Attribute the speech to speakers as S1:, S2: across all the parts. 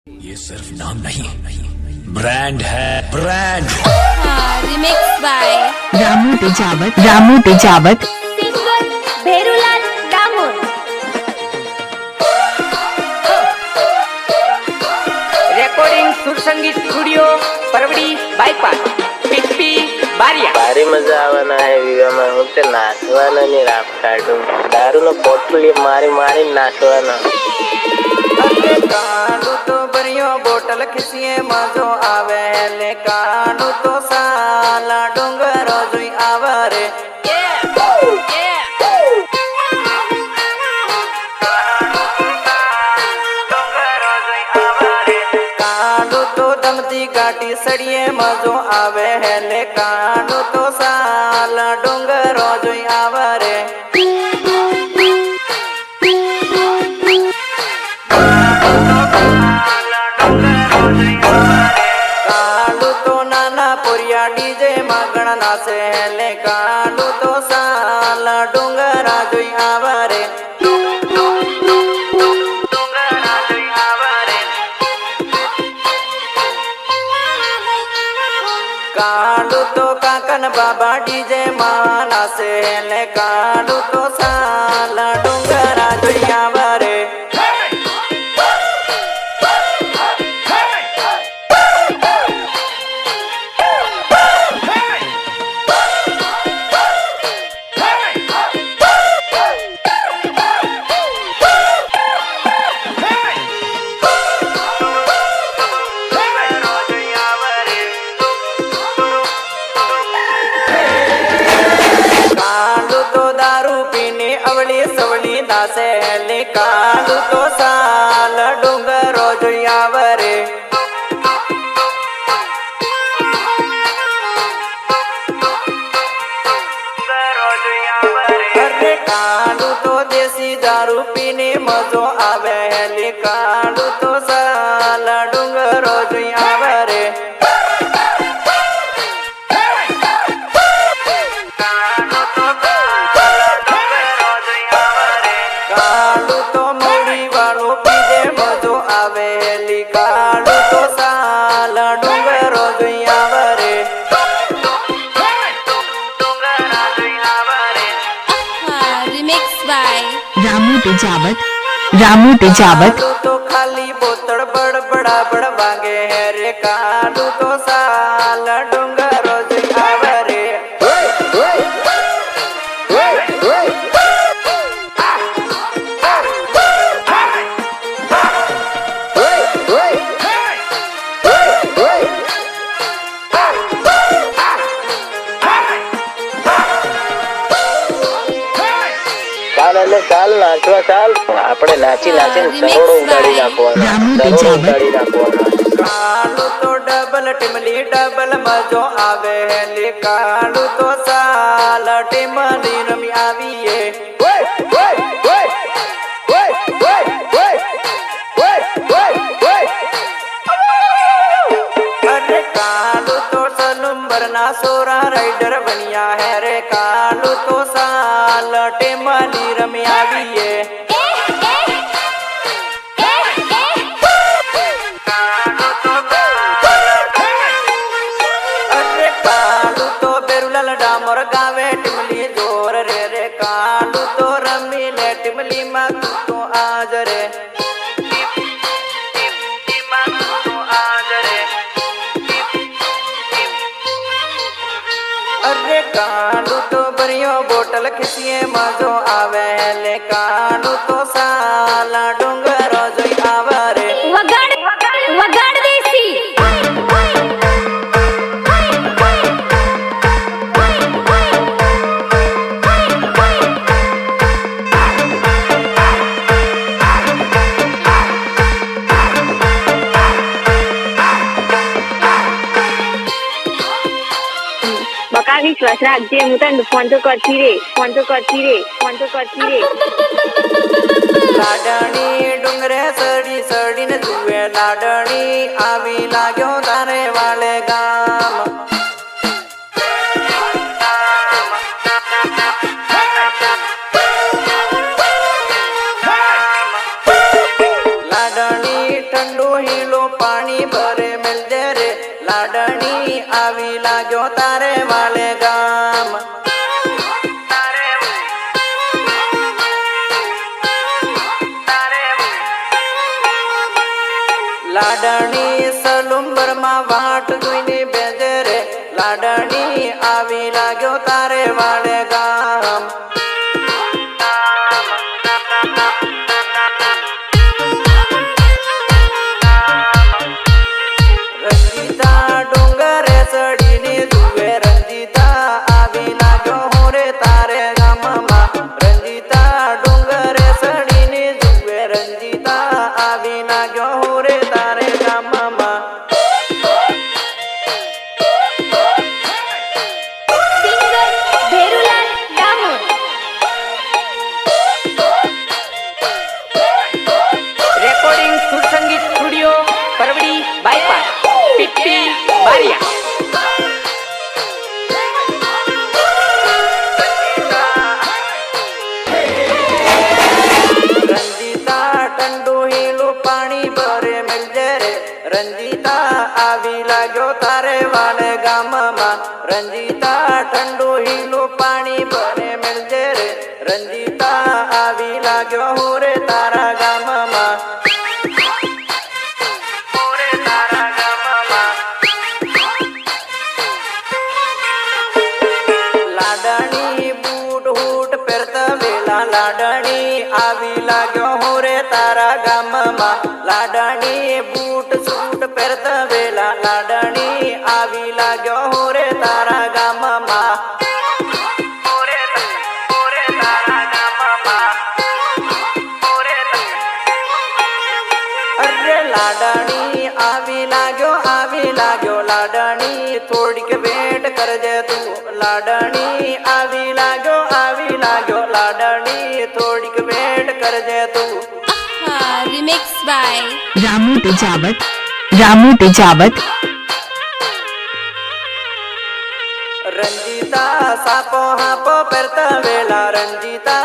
S1: ये सिर्फ नाम नहीं, ब्रांड है, brand.
S2: Remix by
S3: Ramu Tejawat
S2: singer Bherulal Damor.
S4: Recording सुर संगीत स्टुडियो परवड़ी बायपास पीपी बारिया।
S5: भारी मजा આવવાના હે વિવાહમાં હું તે નાચવાના ની રાપ કાઢું દારૂનો પોટલી મારી મારી નાચવાના
S4: અરે કાંડું તો ભર્યો બોટલ ખીસીએ મજો આવે લે કાંડું તો સાલા ડુંગરો જોઈ આવે રે કાંડું તો ધમતી કાટી સડીએ મજો આવે લે કાંડું તો સાલા ડુંગરો જોઈ આવે રે કાંડું તો નાના પોરિયા ડીજે માગણ નાસે લે કાંડું તો સાલા ડુંગરા જોઈ આવે રે કાંડું તો કાકન બાબા ડીજે માં નાસે લે કાંડું તો સાલા ડુંગરા જોઈ આવે રે કાંડું તો દારૂ પીને અવળી સવળી નાસે લે કાંડું તો સાલ ડુંગરો જોઈ આવે રે અરે કાંડું તો દેશી દારૂ પીને મજો આવે લે કાંડું તો સાલ ડુંગરો જોઈ આવે રે કાંડું તો મોડી વાળું પીજે મજો આવેલી કાંડું તો સાલ ડુંગરો જોઈ આવે રે
S2: रिमिक्स बाय
S3: रामू तेजावत
S4: કાંડું તો ખાલી બોતળ બડબડા બડ વાગે રે કાંડું તો સાલ ડુંગરો જોઈ આવે રે
S5: ચાલ એટલે ચાલ નાચવા ચાલ આપણે નાચી નાચીને સરોડો ઉડાડી નાખવાના સરોડો ઉડાડી નાખવાના
S4: કાંડું તો ડબલ ટીમલી ડબલ મજો આવે લે કાંડું તો સાલ ટીમલી રમી આવીએ અરે કાંડું તો સલુંબર ના સોરા રાઈડર બન્યા હે રે કાંડું તો સાલ ટીમલી રમી આવીએ અરે કાંડું તો બેરુલાલ ડામોર ગાવે ટીમલી જોર રે રે કાંડું તો રમી લે ટીમલી માં તું તો આજ રે અરે કાંડું તો ભર્યો બોટલ ખીસીએ મજો આવે લે કાંડું તો સાલા ડુંગરો જોઈ આવે રે
S2: વગાડ દેસી
S6: બકા વિશ્વાસ રાખજે હું તને ફોન તો કરતી રે
S4: લાડણી ડુંગરે સડી સડીને જુએ લાડણી આવી લાગ્યો તારે વાલે ગામ લાડણી ઠંડુ हीलो पानी भरे मिल दे रे लाडनी आवी लाग्यो तारे वाले गाम लाडनी सलुंबर मा वाट जोईने बेजे रे लाडनी आवी लाग्यो तारे वाले गाम रंजीता डोंगरे चढ़ीने जुए रंजीता आवी लाग्यो हो रे तारे गाममा रंजीता डोंगरे चढ़ीने जुए रंजीता आवी लाग्यो हो रे तारे गाममा
S2: સિંગર ભેરુલાલ ડામોર
S7: રેકોર્ડિંગ સુર સંગીત સ્ટુડિયો પરવડી બાયપાસ પીપી બારિયા
S4: रंजीता ठंडू हीलो पानी भरे मिल जे रे रंजीता आवी लाग्यो तारे वाले गाममा रंजीता ठंडू हीलो पानी भरे मिल जे रे रंजीता आवी लाग्यो हो रे तारा गाममा हो रे तारा गाममा लाडणी बूट हूट पेरता वेला लाडणी आवी लाग्यो हो रे तारा गाममा लाडणी बूट सूट पेरता वेला लाडणी आवी लाग्यो हो रे तारा गाममा हो रे तारा गाममा हो रे अरे लाडणी आवी लाग्यो लाडणी थोड़ीक वेट कर जे तू लाडणी आवी लाग्यो लाडणी थोड़ीक वेट कर जे तू
S2: રિમિક્સ બાય
S3: रामू तेजावत रामू तेजावत
S4: रंजीता सापो हापो पेरता वेला रंजीता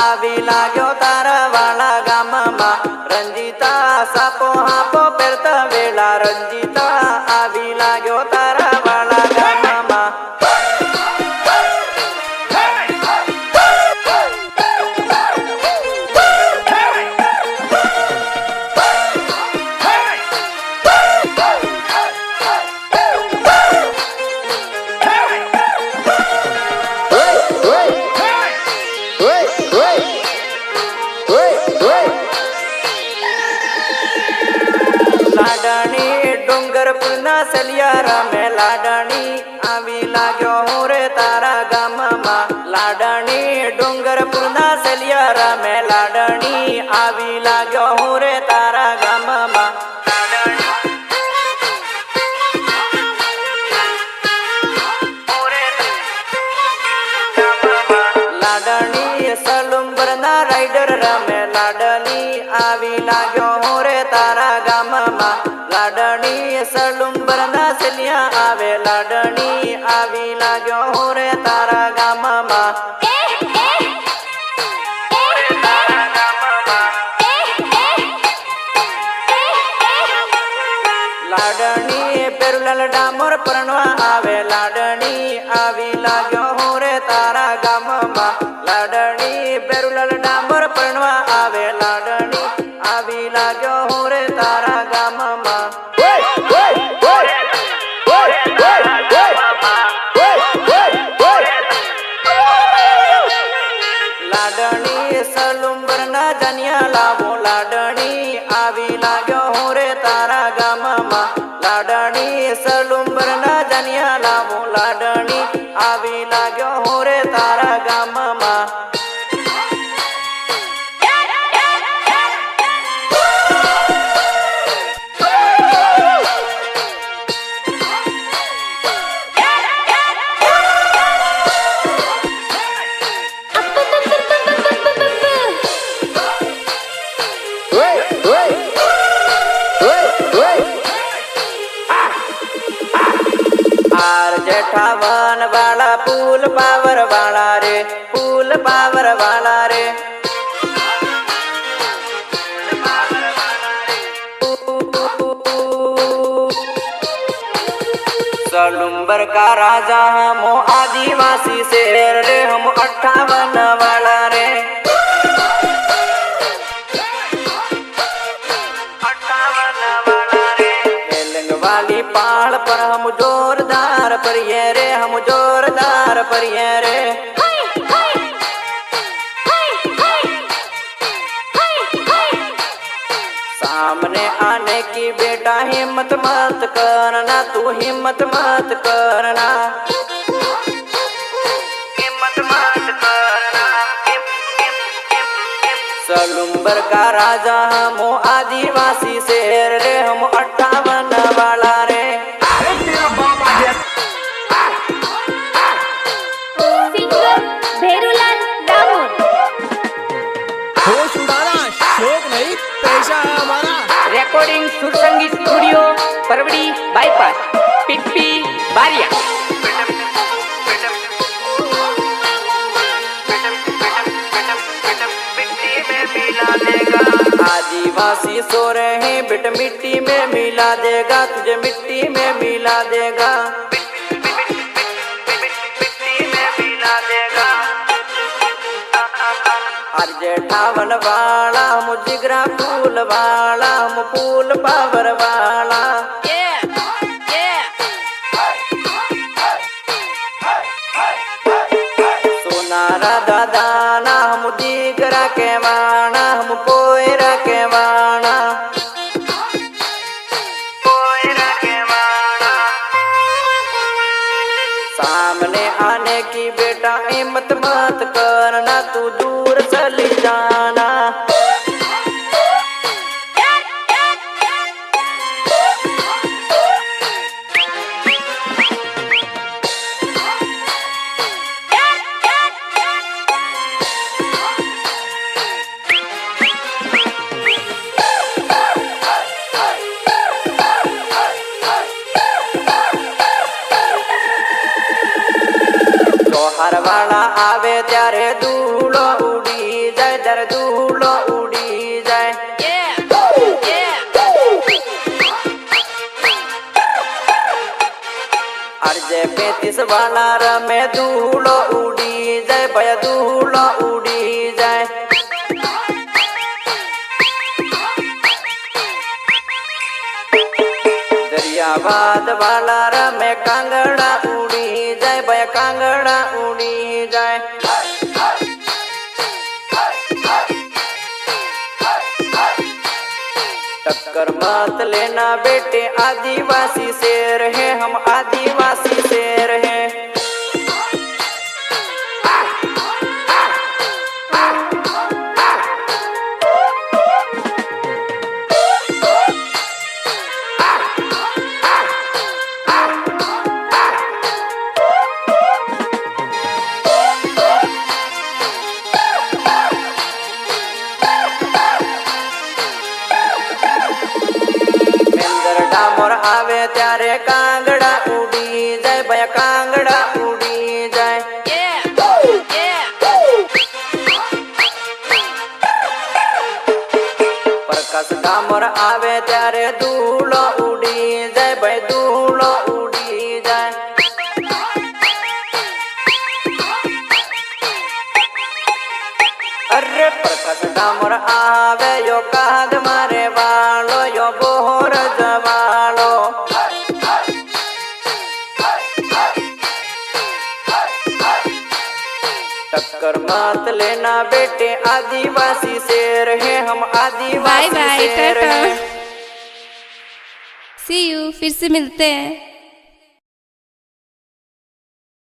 S4: आवी लाग्यो तारा वाला गाममा रंजीता सापो हापो पेरता वेला रंजीता आवी लाग्यो तारा वाला गाममा लाडणी डोंगरपुरना सलियारा में लाडणी आवी लाग्यो हो रे तारा गाममा लाडणी डोंगरपुरना सलियारा में लाडणी आवी लाग्यो हो रे तारा गाममा लाडणी सलुंबरना राइडर रमे लाडणी आवी लाग्यो हो रे तारा गाममा लाडणी सलुंबरना सलिया आवे लाडणी आवी लाग्यो हो रे तारा गाममा लाडणी पेरुलाल डामोर परनवा आवे लाडणी आवी लाग्यो हो रे तारा गाममा लाडणी पेरुलाल डामोर परनवा आवे लाडणी आवी लाग्यो हो रे तारा गाममा लाडणी सलुंबरना जनिया लावो लाडणी आवी लाग्यो हो रे तारा गाममा लाडणी सलुंबरना जनिया लावो लाडणी आवी लाग्यो हो रे तारा गाममा जेठावन वाला फूल पावर वाला रे फूल पावर वाला रे सलुम्बर का राजा हम आदिवासी शेर रे, हम 58 वाला रे, 58 वाला रे। हेलंग वाली पहाड़ पर हम जोरदार परिये रे, हम जोरदार परिये रे। सामने आने की बेटा हिम्मत मत करना, तू हिम्मत मत करना, हिम्मत मत करना। सलुम्बर का राजा हम आदिवासी शेर रे, हम 58 वाला रे।
S2: सिंगर भेरूलाल दामोद।
S1: होश उड़ाना शौक नहीं, पैसा है हमारा।
S7: रेकॉर्डिंग सुर संगीत स्टूडियो परवड़ी बाईपास पिप्पी बारिया।
S4: आदिवासी सो रहे बिट मिट्टी में मिला देगा, तुझे मिट्टी में मिला देगा, मिट्टी में मिला देगा। अर्जे 58 वाला हम जिगरा फूल वाला, हम फूल पावर वाला। सोनारा दादाना हम जिगरा के वाणा, हम कोयरा के वाणा, कोयरा के वाणा। सामने आने की बेटा हिम्मत मत करना, तू दूर चली जाना। त्योहार वाला आवे त्यारे धूलो उड़ी जाए, त्यारे धूलो उड़ी जाए। अर्जे 35 वाला रमे धूलो उड़ी जाए, भया धूलो उड़ी जाए। दरियाबाद वाला रमे कांगड़ा उड़ी जाए, भया कांगड़ा उड़ी जाए। टक्कर मत लेना बेटे, आदिवासी शेर है, हम आदिवासी शेर है। डामोर आवे त्यारे कांगड़ा उड़ी जाए, भया कांगड़ा उड़ी जाए। प्रकाश डामोर आवे त्यारे धूलो उड़ी जाए, भय धूलो उड़ी जाए। अरे प्रकाश डामोर आवे यो काद मारे वालो, यो बोहर जवालो। टक्कर मत लेना बेटे, आदिवासी शेर है, हम आदिवासी शेर है।
S2: सी यू, फिर से मिलते हैं।